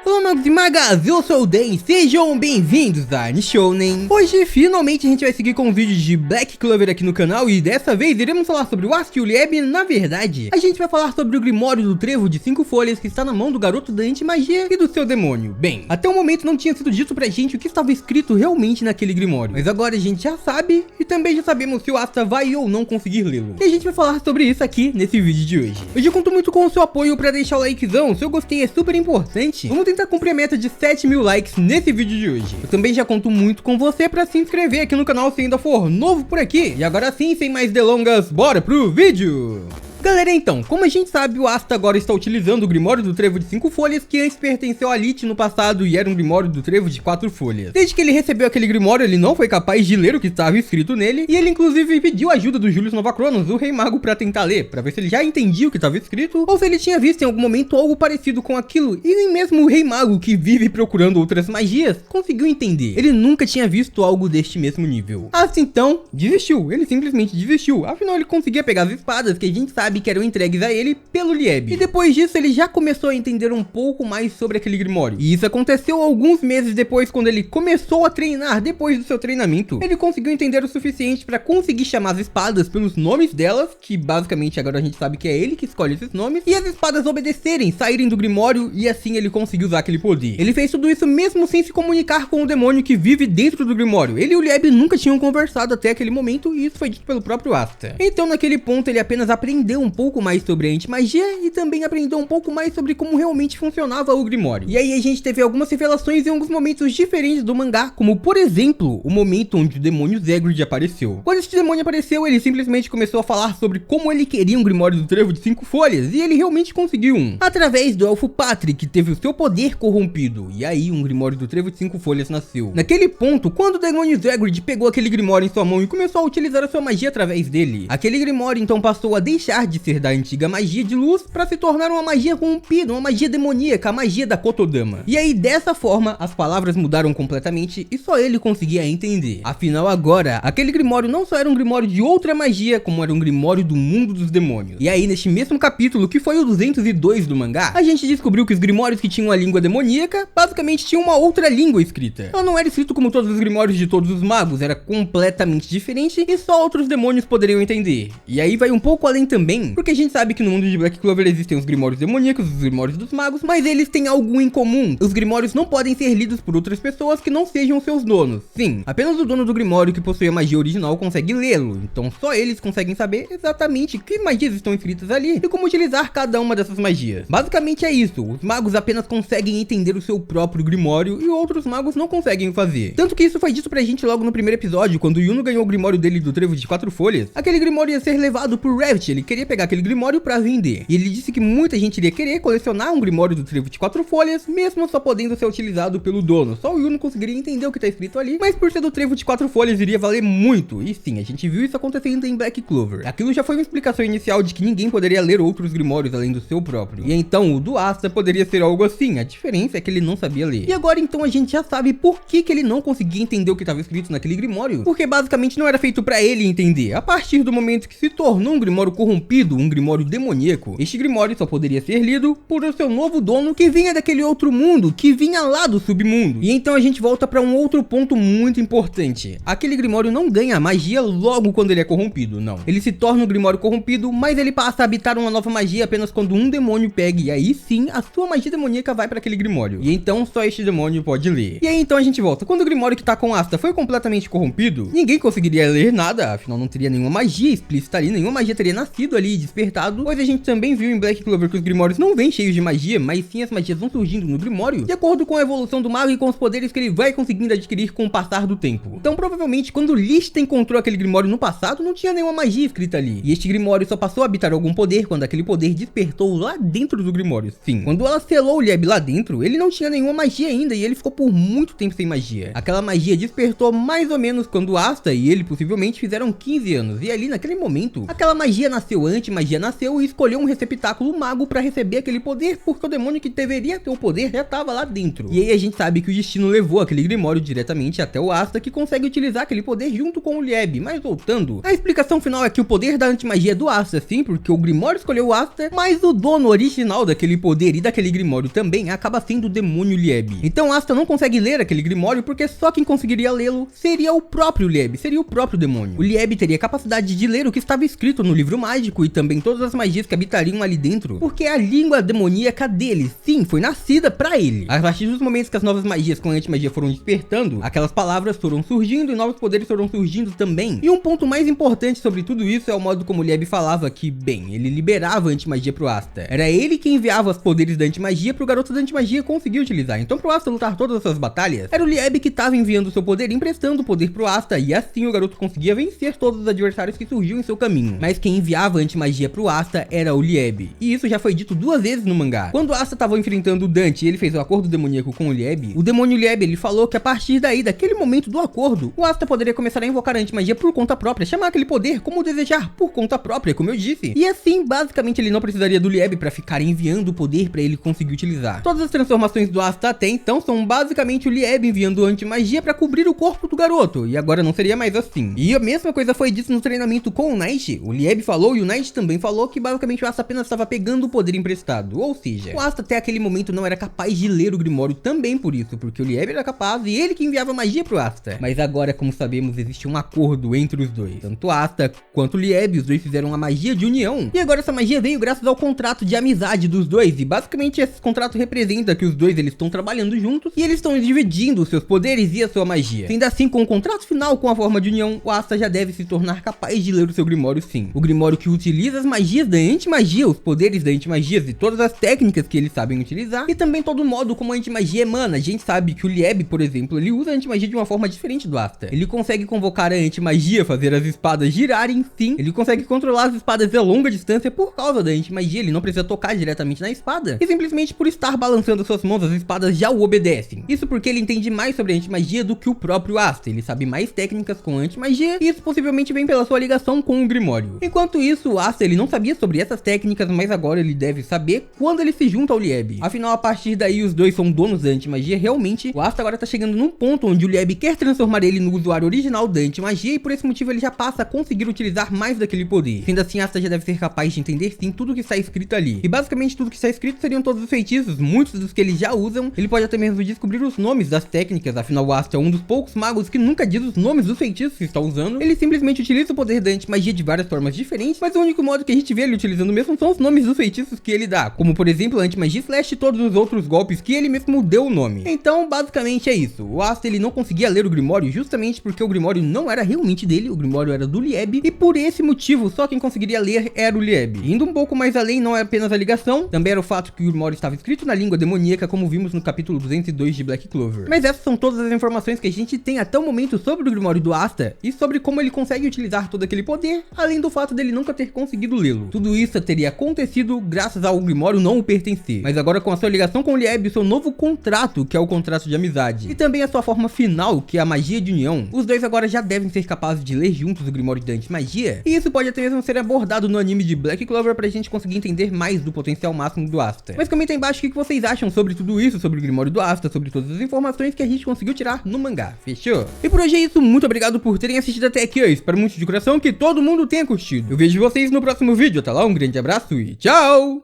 Olá magos e magas, eu sou o Den, sejam bem-vindos a Nishounen. Hoje finalmente a gente vai seguir com os vídeos de Black Clover aqui no canal e dessa vez iremos falar sobre o Asuka e o Lieb. Na verdade, a gente vai falar sobre o Grimório do Trevo de 5 folhas que está na mão do garoto da anti-magia e do seu demônio. Bem, até o momento não tinha sido dito pra gente o que estava escrito realmente naquele Grimório, mas agora a gente já sabe e também já sabemos se o Asuka vai ou não conseguir lê-lo. E a gente vai falar sobre isso aqui nesse vídeo de hoje. Hoje eu conto muito com o seu apoio pra deixar o likezão, se eu gostei é super importante. Vamos tentar cumprir a meta de 7.000 likes nesse vídeo de hoje. Eu também já conto muito com você pra se inscrever aqui no canal se ainda for novo por aqui. E agora sim, sem mais delongas, bora pro vídeo! Galera, então, como a gente sabe, o Asuka agora está utilizando o Grimório do Trevo de 5 folhas, que antes pertenceu a Lich no passado e era um Grimório do Trevo de 4 folhas. Desde que ele recebeu aquele Grimório, ele não foi capaz de ler o que estava escrito nele, e ele inclusive pediu a ajuda do Julius Novachronos, o Rei Mago, pra tentar ler, pra ver se ele já entendia o que estava escrito, ou se ele tinha visto em algum momento algo parecido com aquilo, e nem mesmo o Rei Mago, que vive procurando outras magias, conseguiu entender. Ele nunca tinha visto algo deste mesmo nível. Assim então, desistiu, ele simplesmente desistiu, afinal ele conseguia pegar as espadas que a gente sabe que eram entregues a ele pelo Lieb. E depois disso ele já começou a entender um pouco mais sobre aquele Grimório. E isso aconteceu alguns meses depois, quando ele começou a treinar. Depois do seu treinamento, ele conseguiu entender o suficiente para conseguir chamar as espadas pelos nomes delas, que basicamente agora a gente sabe que é ele que escolhe esses nomes, e as espadas obedecerem, saírem do Grimório, e assim ele conseguiu usar aquele poder. Ele fez tudo isso mesmo sem se comunicar com o demônio que vive dentro do Grimório. Ele e o Lieb nunca tinham conversado até aquele momento, e isso foi dito pelo próprio Asuka. Então naquele ponto ele apenas aprendeu um pouco mais sobre a anti-magia e também aprendeu um pouco mais sobre como realmente funcionava o Grimório. E aí a gente teve algumas revelações em alguns momentos diferentes do mangá, como por exemplo, o momento onde o demônio Zegrid apareceu. Quando esse demônio apareceu, ele simplesmente começou a falar sobre como ele queria um Grimório do Trevo de 5 folhas, e ele realmente conseguiu um, através do Elfo Patrick, que teve o seu poder corrompido, e aí um Grimório do Trevo de 5 folhas nasceu. Naquele ponto, quando o demônio Zegrid pegou aquele Grimório em sua mão e começou a utilizar a sua magia através dele, aquele Grimório então passou a deixar de ser da antiga magia de luz para se tornar uma magia corrompida, uma magia demoníaca, a magia da Kotodama. E aí dessa forma as palavras mudaram completamente e só ele conseguia entender. Afinal agora, aquele Grimório não só era um Grimório de outra magia, como era um Grimório do mundo dos demônios. E aí neste mesmo capítulo, que foi o 202 do mangá, a gente descobriu que os Grimórios que tinham a língua demoníaca, basicamente tinham uma outra língua escrita. Ela não era escrito como todos os Grimórios de todos os magos, era completamente diferente e só outros demônios poderiam entender. E aí vai um pouco além também, porque a gente sabe que no mundo de Black Clover existem os Grimórios demoníacos, os Grimórios dos magos, mas eles têm algo em comum. Os Grimórios não podem ser lidos por outras pessoas que não sejam seus donos. Sim, apenas o dono do Grimório que possui a magia original consegue lê-lo, então só eles conseguem saber exatamente que magias estão escritas ali e como utilizar cada uma dessas magias. Basicamente é isso, os magos apenas conseguem entender o seu próprio Grimório e outros magos não conseguem fazer. Tanto que isso foi dito pra gente logo no primeiro episódio, quando o Yuno ganhou o Grimório dele do Trevo de 4 folhas. Aquele Grimório ia ser levado por Revit, ele queria pegar aquele Grimório pra vender. E ele disse que muita gente iria querer colecionar um Grimório do Trevo de 4 folhas, mesmo só podendo ser utilizado pelo dono. Só o Yuno conseguiria entender o que tá escrito ali, mas por ser do Trevo de 4 folhas iria valer muito. E sim, a gente viu isso acontecendo em Black Clover. Aquilo já foi uma explicação inicial de que ninguém poderia ler outros Grimórios além do seu próprio. E então o do Asuka poderia ser algo assim, a diferença é que ele não sabia ler. E agora então a gente já sabe por que ele não conseguia entender o que estava escrito naquele Grimório, porque basicamente não era feito pra ele entender. A partir do momento que se tornou um Grimório corrompido, um Grimório demoníaco, este Grimório só poderia ser lido por o seu novo dono, que vinha daquele outro mundo, que vinha lá do submundo. E então a gente volta pra um outro ponto muito importante. Aquele Grimório não ganha magia logo quando ele é corrompido, não. Ele se torna um Grimório corrompido, mas ele passa a habitar uma nova magia apenas quando um demônio pega, e aí sim, a sua magia demoníaca vai pra aquele Grimório. E então só este demônio pode ler. E aí então a gente volta. Quando o Grimório que tá com Asuka foi completamente corrompido, ninguém conseguiria ler nada, afinal não teria nenhuma magia explícita ali, nenhuma magia teria nascido ali e despertado, pois a gente também viu em Black Clover que os Grimórios não vêm cheios de magia, mas sim as magias vão surgindo no Grimório de acordo com a evolução do mago e com os poderes que ele vai conseguindo adquirir com o passar do tempo. Então provavelmente quando Lista encontrou aquele Grimório no passado, não tinha nenhuma magia escrita ali, e este Grimório só passou a habitar algum poder quando aquele poder despertou lá dentro do Grimório. Sim, quando ela selou o Lieb lá dentro, ele não tinha nenhuma magia ainda e ele ficou por muito tempo sem magia. Aquela magia despertou mais ou menos quando Asta e ele possivelmente fizeram 15 anos, e ali naquele momento, aquela magia nasceu anti-magia nasceu e escolheu um receptáculo mago pra receber aquele poder, porque o demônio que deveria ter o poder já tava lá dentro. E aí a gente sabe que o destino levou aquele Grimório diretamente até o Asta, que consegue utilizar aquele poder junto com o Lieb. Mas voltando, a explicação final é que o poder da anti-magia é do Asta, sim, porque o Grimório escolheu o Asta, mas o dono original daquele poder e daquele Grimório também acaba sendo o demônio Lieb. Então Asta não consegue ler aquele Grimório, porque só quem conseguiria lê-lo seria o próprio Lieb, seria o próprio demônio. O Lieb teria capacidade de ler o que estava escrito no livro mágico e também todas as magias que habitariam ali dentro, porque a língua demoníaca dele, sim, foi nascida pra ele. A partir dos momentos que as novas magias com a anti-magia foram despertando, aquelas palavras foram surgindo e novos poderes foram surgindo também. E um ponto mais importante sobre tudo isso é o modo como o Lieb falava que, bem, ele liberava a anti-magia pro Asta. Era ele que enviava os poderes da anti-magia pro garoto da anti-magia conseguir utilizar. Então pro Asta lutar todas as suas batalhas, era o Lieb que tava enviando o seu poder, emprestando o poder pro Asta, e assim o garoto conseguia vencer todos os adversários que surgiam em seu caminho. Mas quem enviava a anti-magia pro Asta era o Lieb. E isso já foi dito 2 vezes no mangá. Quando o Asta tava enfrentando o Dante e ele fez o acordo demoníaco com o Lieb, o demônio Lieb, ele falou que a partir daí, daquele momento do acordo, o Asta poderia começar a invocar a anti-magia por conta própria, chamar aquele poder como desejar por conta própria, como eu disse. E assim, basicamente, ele não precisaria do Lieb pra ficar enviando o poder pra ele conseguir utilizar. Todas as transformações do Asta até então são basicamente o Lieb enviando a anti-magia pra cobrir o corpo do garoto, e agora não seria mais assim. E a mesma coisa foi dito no treinamento com o Knight. O Lieb falou e o Knight também falou que basicamente o Asta apenas estava pegando o poder emprestado, ou seja, o Asta até aquele momento não era capaz de ler o Grimório também por isso, porque o Lieb era capaz e ele que enviava magia pro Asta. Mas agora, como sabemos, existe um acordo entre os dois. Tanto Asta quanto o Lieb, os dois fizeram uma magia de união. E agora essa magia veio graças ao contrato de amizade dos dois, e basicamente esse contrato representa que os dois eles estão trabalhando juntos e eles estão dividindo os seus poderes e a sua magia. Sendo assim, com o contrato final com a forma de união, o Asta já deve se tornar capaz de ler o seu Grimório, sim. O Grimório que utiliza as magias da anti-magia, os poderes da anti-magia e todas as técnicas que eles sabem utilizar, e também todo o modo como a anti-magia emana. A gente sabe que o Lieb, por exemplo, ele usa a anti-magia de uma forma diferente do Asta. Ele consegue convocar a anti-magia, fazer as espadas girarem, sim. Ele consegue controlar as espadas a longa distância por causa da anti-magia, ele não precisa tocar diretamente na espada. E simplesmente por estar balançando suas mãos, as espadas já o obedecem. Isso porque ele entende mais sobre a anti-magia do que o próprio Asta. Ele sabe mais técnicas com a anti-magia, e isso possivelmente vem pela sua ligação com o Grimório. Enquanto isso, o Asta ele não sabia sobre essas técnicas, mas agora ele deve saber quando ele se junta ao Lieb. Afinal, a partir daí os dois são donos da anti-magia realmente. O Asta agora tá chegando num ponto onde o Lieb quer transformar ele no usuário original da anti-magia, e por esse motivo ele já passa a conseguir utilizar mais daquele poder. Sendo assim, Asta já deve ser capaz de entender sim tudo que está escrito ali. E basicamente tudo que está escrito seriam todos os feitiços, muitos dos que eles já usam. Ele pode até mesmo descobrir os nomes das técnicas, afinal o Asta é um dos poucos magos que nunca diz os nomes dos feitiços que está usando. Ele simplesmente utiliza o poder da anti-magia de várias formas diferentes, mas o único modo que a gente vê ele utilizando mesmo são os nomes dos feitiços que ele dá, como por exemplo a anti-magia slash e todos os outros golpes que ele mesmo deu o nome. Então basicamente é isso. O Asta ele não conseguia ler o Grimório justamente porque o Grimório não era realmente dele, o Grimório era do Lieb, e por esse motivo só quem conseguiria ler era o Lieb. Indo um pouco mais além, não é apenas a ligação, também era o fato que o Grimório estava escrito na língua demoníaca, como vimos no capítulo 202 de Black Clover. Mas essas são todas as informações que a gente tem até o momento sobre o Grimório do Asta e sobre como ele consegue utilizar todo aquele poder, além do fato dele nunca ter conseguido lê-lo. Tudo isso teria acontecido graças ao Grimório não o pertencer, mas agora com a sua ligação com o Lieb e o seu novo contrato, que é o contrato de amizade, e também a sua forma final, que é a magia de união, os dois agora já devem ser capazes de ler juntos o Grimório da anti-magia, e isso pode até mesmo ser abordado no anime de Black Clover pra gente conseguir entender mais do potencial máximo do Asta. Mas comenta aí embaixo o que vocês acham sobre tudo isso, sobre o Grimório do Asta, sobre todas as informações que a gente conseguiu tirar no mangá, fechou? E por hoje é isso, muito obrigado por terem assistido até aqui, eu espero muito de coração que todo mundo tenha curtido. Eu vejo vocês no próximo vídeo, até lá, um grande abraço e tchau!